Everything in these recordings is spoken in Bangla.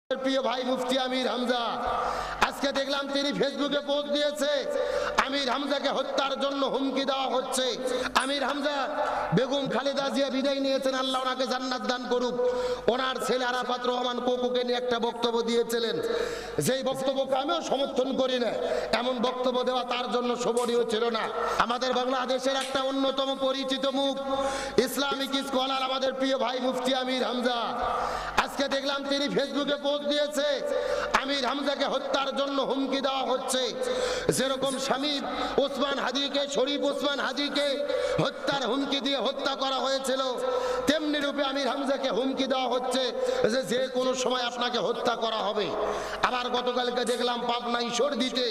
প্রিয় ভাই মুফতি আমির হামজা আজকে দেখলাম তিনি ফেসবুকে পোস্ট দিয়েছে আমির হামজাকে হত্যার জন্য হুমকি দেওয়া হচ্ছে। আমির হামজা বেগম খালেদা জিয়া বিদায় নিয়েছেন, আল্লাহ ওনাকে জান্নাত দান করুক। ওনার ছেলে আরাফাত রহমান কোকুকে নিয়ে একটা বক্তব্য দিয়েছিলেন, যেই বক্তব্যকে আমিও সমর্থন করি না। এমন বক্তব্য দেওয়া তার জন্য শোভনীয় ছিল না। আমাদের বাংলাদেশের একটা অন্যতম পরিচিত মুখ ইসলামিক স্কলার আমাদের প্রিয় ভাই মুফতি আমির হামজা আজকে দেখলাম তিনি ফেসবুকে পোস্ট দিয়েছে আমির হামজাকে হত্যার জন্য হুমকি দেওয়া হচ্ছে। যেরকম শামীম ওসমান হাদিকে, শরীফ ওসমান হাদিকে হত্যার হুমকি দিয়ে হত্যা করা হয়েছিল, তেমনি রূপে আমির হামজাকে হুমকি দেওয়া হচ্ছে যে যে কোনো সময় আপনাকে হত্যা করা হবে। আবার গতকালকে দেখলাম পাবনা ঈশ্বরদীতে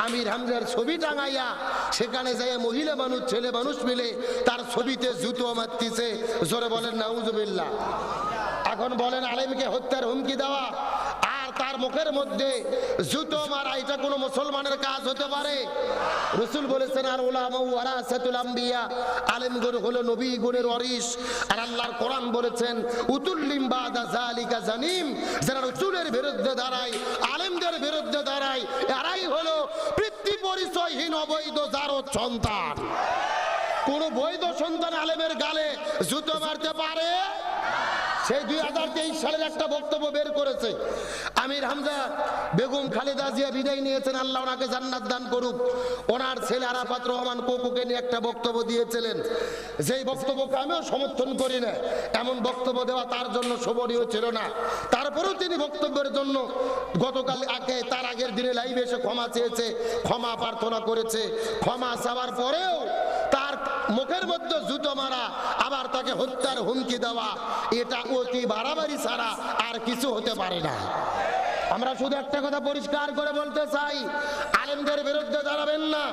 আমির হামজার ছবি টাঙাইয়া সেখানে যায় মহিলা মানুষ ছেলে মানুষ মিলে তার ছবিতে জুতো মারতেছে। জোরে বলেন নাউজুবিল্লাহ। এখন বলেন আলেমকে হত্যার হুমকি দেওয়া আর তার মুখের মধ্যে জুতো মারা, এটা কোনো মুসলমানের কাজ হতে পারে? রাসূল বলেছেন আর উলামা ওয়ারাসাতুল আম্বিয়া, আলেমগণ হলো নবী গুণের ওয়ারিস। আর আল্লাহর কোরআন বলেছেন উতুল্লিম বাদা যালিকা জানিম, যারা রাসূলের বিরুদ্ধে দাঁড়ায়, আলেমদের বিরুদ্ধে দাঁড়ায়, এরাই হলো পিতৃ পরিচয়হীন অবৈধ জারদ সন্তান। কোন বৈধ সন্তান আলেমের গালে জুতো মারতে পারে? সেই 2023 সালের একটা বক্তব্য বের করেছে আমির হামজা বেগম খালেদা জিয়া বিদায় নিয়েছেন, আল্লাহ ওনাকে জান্নাত দান করুক। ওনার ছেলে আরাফাত রহমান কোকুকে নিয়ে একটা বক্তব্য দিয়েছিলেন, যেই বক্তব্যকে আমিও সমর্থন করি না। এমন বক্তব্য দেওয়া তার জন্য শোভনীয় ছিল না। তারপরেও তিনি বক্তব্যের জন্য গতকাল তার আগের দিনে লাইভে এসে ক্ষমা চেয়েছে, ক্ষমা প্রার্থনা করেছে। ক্ষমা চাওয়ার পরেও তার মুখের মধ্যে জুতো মারা, আবার তাকে হত্যার হুমকি দেওয়া, এটা অতি বাড়াবাড়ি ছাড়া আর কিছু হতে পারে না। আমরা শুধু একটা কথা পরিষ্কার করে বলতে চাই, আলেমদের বিরুদ্ধে দাঁড়াবেন না,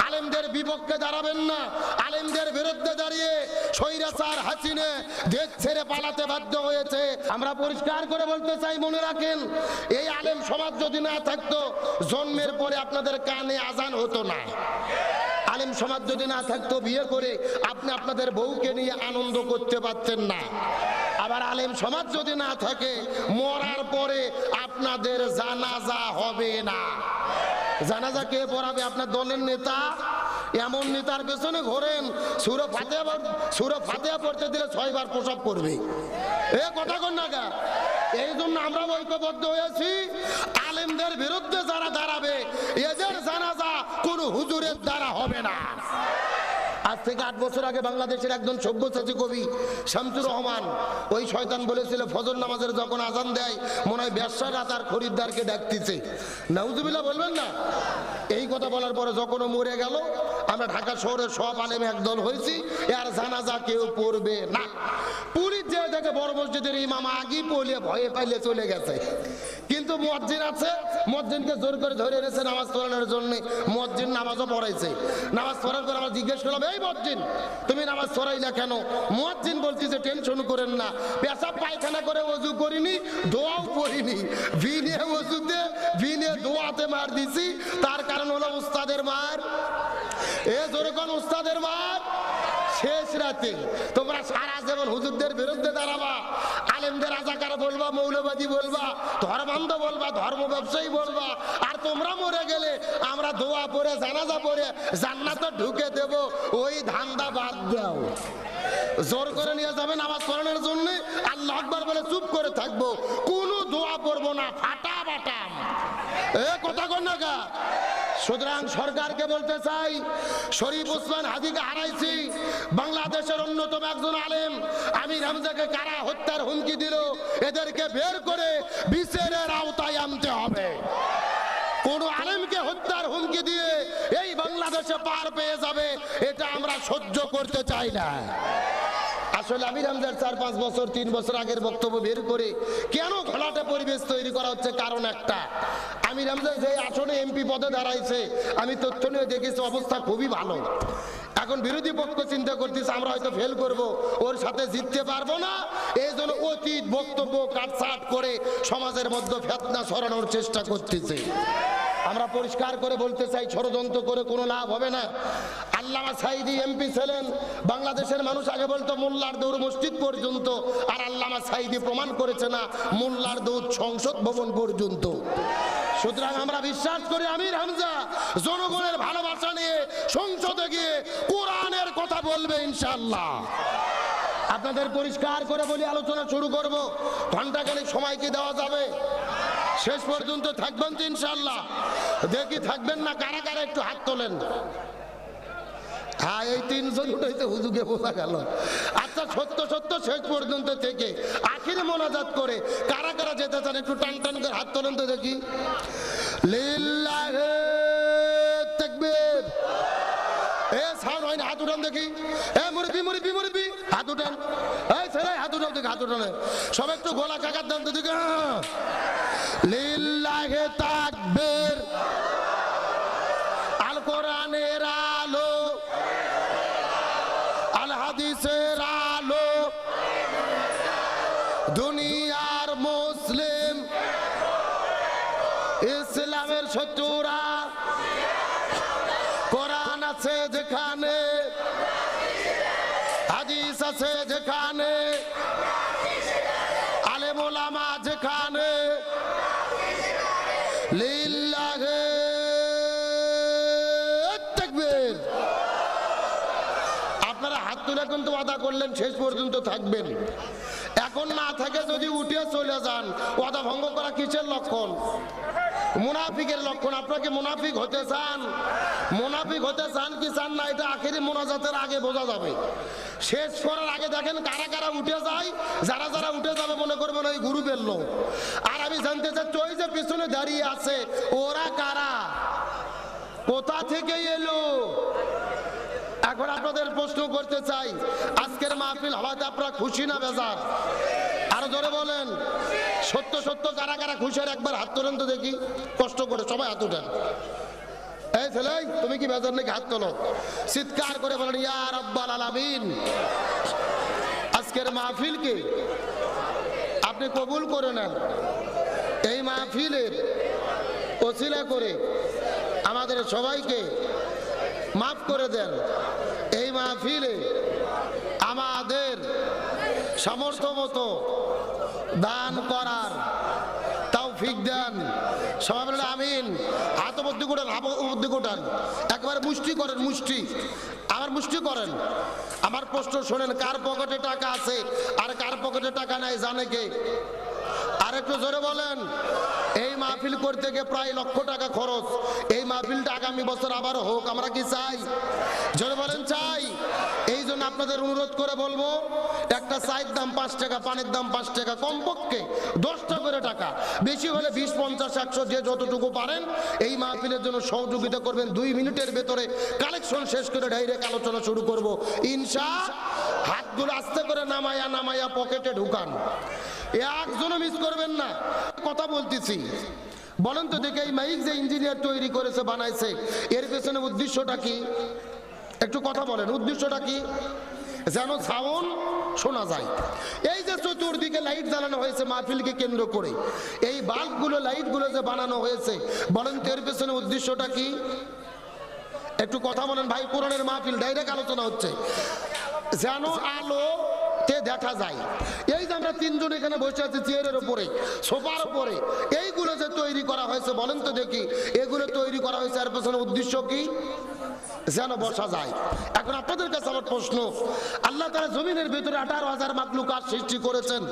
আলেমদের বিপক্ষে দাঁড়াবেন না। আলেমদের বিরুদ্ধে দাঁড়িয়ে স্বৈরাচার হাসিনা দেশ ছেড়ে পালাতে বাধ্য হয়েছে। আমরা পরিষ্কার করে বলতে চাই, মনে রাখেন এই আলেম সমাজ যদি না থাকতো জন্মের পরে আপনাদের কানে আজান হতো না। আলেম সমাজ যদি না থাকতো বিয়ে করে আপনি আপনাদের বউকে নিয়ে আনন্দ করতে পারতেন না। আবার আলেম সমাজ যদি না থাকে মরার পরে আপনাদের জানাজা হবে না। জানাজা কে পড়াবে? আপনার দলের নেতা। এমন নেতার পেছনে ঘোরেন সূরা ফাতিহা পড়তে দিলে 6 বার প্রসাব করবে। এ কথা কোন নাগা? এই জন্য আমরা ঐক্যবদ্ধ হয়েছি, আলেমদের বিরুদ্ধে যারা দাঁড়াবে এদের জানাজা কোন হুজুরের দ্বারা হবে না। আজ থেকে 8 বছর আগে বাংলাদেশের একজন সব্যসাচী কবি শামসুর রহমান, ওই শয়তান বলেছিল ফজর নামাজের যখন আজান দেয় মনে হয় ব্যবসাটা তার খরিদ্দারকে ডাকতেছে। নাউজুবিল্লাহ বলবেন না? এই কথা বলার পরে যখন মরে গেল, আমরা ঢাকা শহরের সব আলেম একদল হয়েছি, আর জানাজা কেউ পড়বে না। পুলিশ যে দেখে বড় মসজিদের ইমাম আগেই পড়িয়ে ভয়ে পাইলে চলে গেছে, কিন্তু মুয়াজ্জিন আছে, মুয়াজ্জিনকে জোর করে ধরে এনেছে নামাজ পড়ানোর জন্য। মুয়াজ্জিন নামাজও পড়াইছে। নামাজ পড়ার পর আমরা জিজ্ঞেস করলাম, এই মুয়াজ্জিন তুমি নামাজ পড়াইলা কেন? মুয়াজ্জিন বলতেছে টেনশন করেন না, পেশাব পায়খানা করে ওযু করিনি, দোয়াও পড়িনি, বিনে ওযুতে বিনে দোয়াতে মার দিছি। তার কারণ হলো উস্তাদের মার। এ জোরে কোন উস্তাদের মার? শেষ রাতে তোমরা সারা জীবন হুজুরদের বিরুদ্ধে দাঁড়াবা, আলেমদের রাজাকার বলবা, মৌলবাদী বলবা, ধর্মান্ধ বলবা, ধর্ম ব্যবসায়ী বলবা, আর তোমরা মরে গেলে আমরা দোয়া পড়ে জানাজা পড়ে জান্নাতে ঢুকে দেব। ওই ধান্দা বাদ দাও। জোর করে নিয়ে যাবে নামাজ পড়ানোর জন্য, আল্লাহু আকবার বলে চুপ করে থাকবো, কোনো দোয়া পড়বো না, ফাটা বাটাম। এ কথা কোন নাগা? সুতরাং সরকারকে বলতে চাই, শরীফ ওসমান হাদিকে হারাইছি, বাংলাদেশের অন্যতম একজন আলেম আমির হামজাকে কারা হত্যার হুমকি দিল, এদেরকে বের করে বিচারের আওতায় আনতে হবে। কোন আলেমকে হত্যার হুমকি দিয়ে এই বাংলাদেশে পার পেয়ে যাবে, এটা আমরা সহ্য করতে চাই না। আসলে আমির হামজার 4-5 বছর 3 বছর আগের বক্তব্য বের করে কেন ঘোলাটে পরিবেশ তৈরি করা হচ্ছে? কারণ একটা, আমির হামজা যে আসনে এমপি পদে দাঁড়াইছে, আমি তথ্য নিয়ে দেখেছি অবস্থা খুবই ভালো। এখন বিরোধী পক্ষ চিন্তা করতেছে আমরা হয়তো ফেল করব, ওর সাথে জিততে পারবো না, এই জন্য অতীত বক্তব্য কাটছাট করে সমাজের মধ্যে ফিতনা ছড়ানোর চেষ্টা করতেছে। আমরা পরিষ্কার করে বলতে চাই, ষড়যন্ত্র করে কোনো লাভ হবে না। আল্লামা সাঈদী এমপি ছিলেন, বাংলাদেশের মানুষ আগে বলতো মোল্লার দৌড় মসজিদ পর্যন্ত, আর আল্লামা সাঈদী প্রমাণ করেছে না মোল্লার দৌড় সংসদ ভবন পর্যন্ত। সুতরাং আমরা বিশ্বাস করি আমির হামজা জনগণের ভালোবাসা নিয়ে সংসদে গিয়ে কোরআনের কথা বলবে ইনশাআল্লাহ। আপনাদের পরিষ্কার করে বলি, আলোচনা শুরু করব, ঘন্টাখানেক সময় কি দেওয়া যাবে? শেষ পর্যন্ত থাকবেন তো ইনশাআল্লাহ? দেখি থাকবেন না কারা কারা, একটু হাত তোলেন। হ্যাঁ, এই তিনজন উঠেছে হুজুকে বোঝা গেল। আচ্ছা, সত্য সত্য শেষ পর্যন্ত থেকে আখিরে মোনাজাত করে কারা কারা যেতে চান একটু টান টান করে হাত তোলেন তো দেখি। লিল্লাহি তাকবীর। এ সাউন্ড হয় না, হাত উঠান দেখি। এ মুরব্বি মুরব্বি মুরব্বি হাত উঠান। এই ছেলে হাত উঠান দেখি, হাত উঠান। সব একটু গলা কাকার দাম তো দেখি। লিল্লাহি তাকবীর। আল কোরআনের আলো, আল হাদিসের আলো, দুনিয়ার মুসলিম ইসলামের শত্রুরা, কোরআন আছে যেখানে, হাদিস আছে যেখানে, আলেম ওলামা যেখানে, লিল্লাহি তাকবীর। আপনারা হাত তুলে কিন্তু ওয়াদা করলেন শেষ পর্যন্ত থাকবেন। এখন না থাকে যদি উঠে চলে যান, ওয়াদা ভঙ্গ করা কিসের লক্ষণ? মুনাফিকের লক্ষণ। আপনাকে মুনাফিক হতে চান? মুনাফিক হতে চান কি চান না, এটা আখেরি মোনাজাতের আগে বোঝা যাবে। শেষ করার আগে দেখেন কারা কারা উঠে যায়। যারা যারা উঠে যাবে মনে করবেন ওই গ্রুপের লোক। আর আমি জানতে চাচ্ছি ওই যে পিছনে দাঁড়িয়ে আছে ওরা কারা, কোথা থেকে এলো? এখন আপনাদের প্রশ্ন করতে চাই, আজকের মাহফিল হওয়াতে আপনারা খুশি না বেজার? আরো জোরে বলেন। সত্য সত্য কারা কারা খুশি আর একবার হাত তোলেন তো দেখি, কষ্ট করে সবাই হাত উঠান। এই ছেলে, তুমি কি বেজার নাকি? হাত তোলো, চিৎকার করে বলেন ইয়া রাব্বাল আলামিন। আজকের মাহফিলকে আপনি কবুল করে নেন। এই মাহফিলের ওসিলা করে আমাদের সবাইকে মাফ করে দেন। এই মাহফিলে আমাদের সামর্থ্য মতো দান করার তৌফিক দেন। সবাই বলেন আমিন। হাত বুদ্ধি করেন, বুদ্ধি কোটান, একবারে মুষ্টি করেন, মুষ্টি আমার মুষ্টি করেন। আমার প্রশ্ন শোনেন, কার পকেটে টাকা আছে আর কার পকেটে টাকা নাই জানে কে? আর একটু জোরে বলেন। এই মাহফিল করতে গিয়ে প্রায় লক্ষ টাকা খরচ। এই মাহফিলটা আগামী বছর আবার হোক, আমরা কি চাই? জোরে বলেন চাই। এই জন্য আপনাদের অনুরোধ করে বলবো, একটা চায়ের দাম 5 টাকা, পানির দাম 5 টাকা, কমপক্ষে 10টা করে টাকা, বেশি হলে 20, 50, 100, যে যতটুকু পারেন এই মাহফিলের জন্য সহযোগিতা করবেন। 2 মিনিটের ভেতরে কালেকশন শেষ করে ডাইরেক্ট আলোচনা শুরু করব ইনশাআল্লাহ। হাতগুলো আস্তে করে নামায়া নামায়া পকেটে ঢুকান, একজনও মিস করবেন না। কথা বলতেছি, বলেন তো দেখে এই মাইক যে ইঞ্জিনিয়ার তৈরি করেছে, বানাইছে, এর পেছনে উদ্দেশ্যটা কি? একটু কথা বলেন, উদ্দেশ্যটা কি? যেন সাউন্ড শোনা যায়। এই যে চতুর্দিকে লাইট জ্বালানো হয়েছে মাহফিলকে কেন্দ্র করে, এই বাল্বগুলো, লাইটগুলো যে বানানো হয়েছে, বলেন তো এর পেছনে উদ্দেশ্যটা কি? একটু কথা বলেন ভাই। কোরআনের মাহফিল, ডাইরেক্ট আলোচনা হচ্ছে, যেন আলো দেখা যায়। এই যে আমরা তিনজন এখানে বসে আছি চেয়ারের উপরে, সোফার উপরে, এইগুলো যে তৈরি করা হয়েছে, বলেন তো দেখি এগুলো তৈরি করা হয়েছে এর পেছনে উদ্দেশ্য কি? যেন বসা যায়। এখন আপনাদের কাছে আমার প্রশ্ন, আল্লাহ তাআলা জমিনের ভিতরে 18,000 মাখলুকাত সৃষ্টি করেছেন।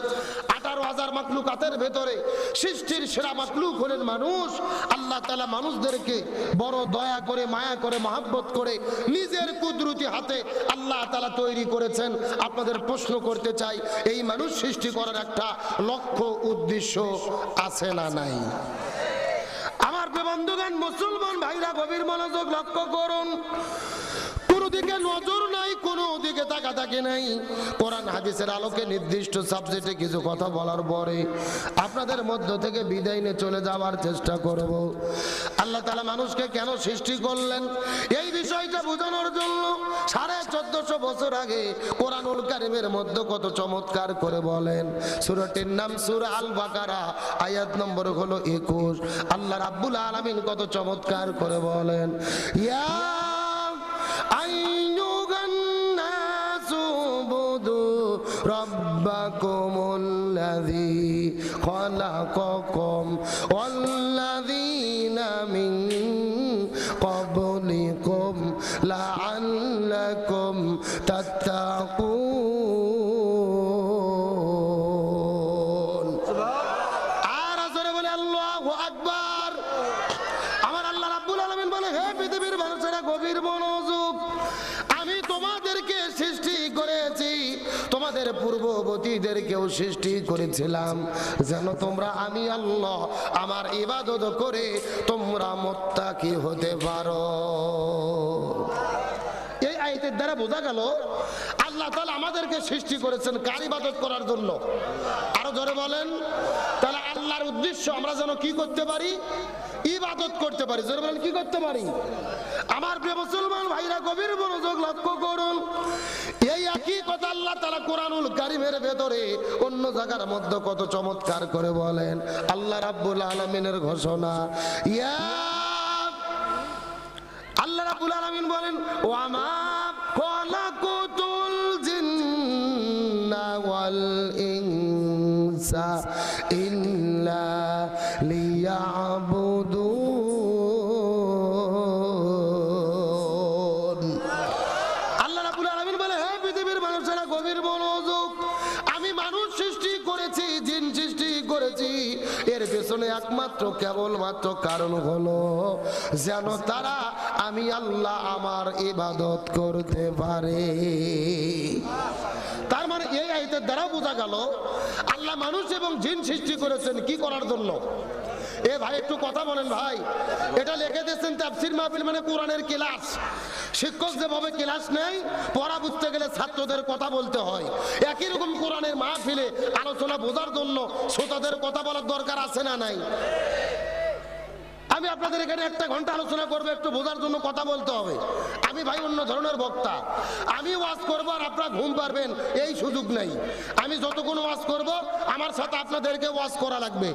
18,000 মাখলুকাতের ভেতরে সৃষ্টির সেরা মাখলুক হলেন মানুষ। আল্লাহ তাআলা মানুষদেরকে বড় দয়া করে, মায়া করে, মহব্বত করে নিজের কুদরতি হাতে আল্লাহ তাআলা তৈরি করেছেন। আপনাদের প্রশ্ন করতে চাই, এই মানুষ সৃষ্টি করার একটা লক্ষ্য উদ্দেশ্য আছে না নাই? আমার বন্ধুগণ, মুসলমান ভাইরা, গভীর মনোযোগ লক্ষ্য করুন। কোনো দিকে নজর নাই, কোনো কোনো দিকে তাকাতাকি নাই। কোরআন হাদিসের আলোকে নির্দিষ্ট সাবজেক্টে কিছু কথা বলার পরে আপনাদের মধ্য থেকে বিদায় নিয়ে চলে যাওয়ার চেষ্টা করব। আল্লাহ তাআলা মানুষকে কেন সৃষ্টি করলেন এই বিষয়টা বোঝানোর জন্য 1450 বছর আগে কোরআনুল কারীমের মধ্যে কত চমৎকার করে বলেন। সূরাটির নাম সূরা আল বাকারা, আয়াত নম্বর হলো 21। আল্লাহ রাব্বুল আলামিন কত চমৎকার করে বলেন, ইয়া আইয়ুহান নাসু বুদু রাব্বাকুমুল্লাযী খালাকাকুম ওয়াল্লাযীনা মিন ক্বাবলিকুম লাআল্লাকুম তাত্তাকুন। আর আসরে বলে আল্লাহু আকবার। আমার আল্লাহ রাব্বুল আলামিন বলে, হে পৃথিবীর মানুষেরা গভীর মনোযোগ, আমি তোমাদেরকে সৃষ্টি করেছি, তোমাদের পূর্ববর্তীদেরকেও সৃষ্টি করেছিলাম যেন তোমরা আমি আল্লাহ আমার ইবাদত করে তোমরা মুত্তাকি হতে পারো। এই আয়াতের দ্বারা বোঝা গেল আল্লাহ তাআলা আমাদেরকে সৃষ্টি করেছেন কার ইবাদত করার জন্য। আরো জোরে বলেন। তাহলে আল্লাহর উদ্দেশ্য আমরা যেন কি করতে পারি? ইবাদত করতে পারি। জোরে বলেন, কি করতে পারি? আমার প্রিয় মুসলমান ভাইরা গভীর মনোযোগ লক্ষ্য করুন। এই একই কথা আল্লাহ তাআলা কোরআনুল কারীমের ভেতরে অন্য জায়গার মধ্যে কত চমৎকার করে বলেন। আল্লাহ রাব্বুল আলামিনের ঘোষণা, ইয়া আল্লাহ রাব্বুল আলামিন বলেন, ওয়া মা খালাকুতুল জিন্না ওয়াল ইনসা ইল্লা লিয়াবুদুন। আল্লাহ রাব্বুল আলামিন বলে, হে পৃথিবীর মানুষেরা গভীর মনোযোগ, আমি মানুষ সৃষ্টি করেছি, জিন সৃষ্টি করেছি, এর পেছনে একমাত্র কেবলমাত্র কারণ হলো যেন তারা আমি আল্লাহ আমার ইবাদত করতে পারে। তার মানে এই আয়াতের দ্বারা বোঝা গেল আল্লাহ মানুষ এবং জিন সৃষ্টি করেছেন কি করার জন্য? এ ভাই একটু কথা বলেন ভাই। এটা লিখে দিয়েছেন তাফসীর মাহফিল মানে কোরআনের ক্লাস। শিক্ষক যেভাবে ক্লাস নেয়, পড়া বুঝতে গেলে ছাত্রদের কথা বলতে হয়, একই রকম কোরআনের মাহফিলে আলোচনা বোঝার জন্য শ্রোতাদের কথা বলার দরকার আছে না নাই? আমি আপনাদের এখানে 1 ঘন্টা আলোচনা করবো, একটু বোঝার জন্য কথা বলতে হবে। আমি ভাই অন্য ধরনের বক্তা, আমি ওয়াজ করবো আর আপনারা ঘুম পারবেন এই সুযোগ নেই। আমি যতক্ষণ ওয়াজ করবো আমার সাথে আপনাদেরকে ওয়াজ করা লাগবে।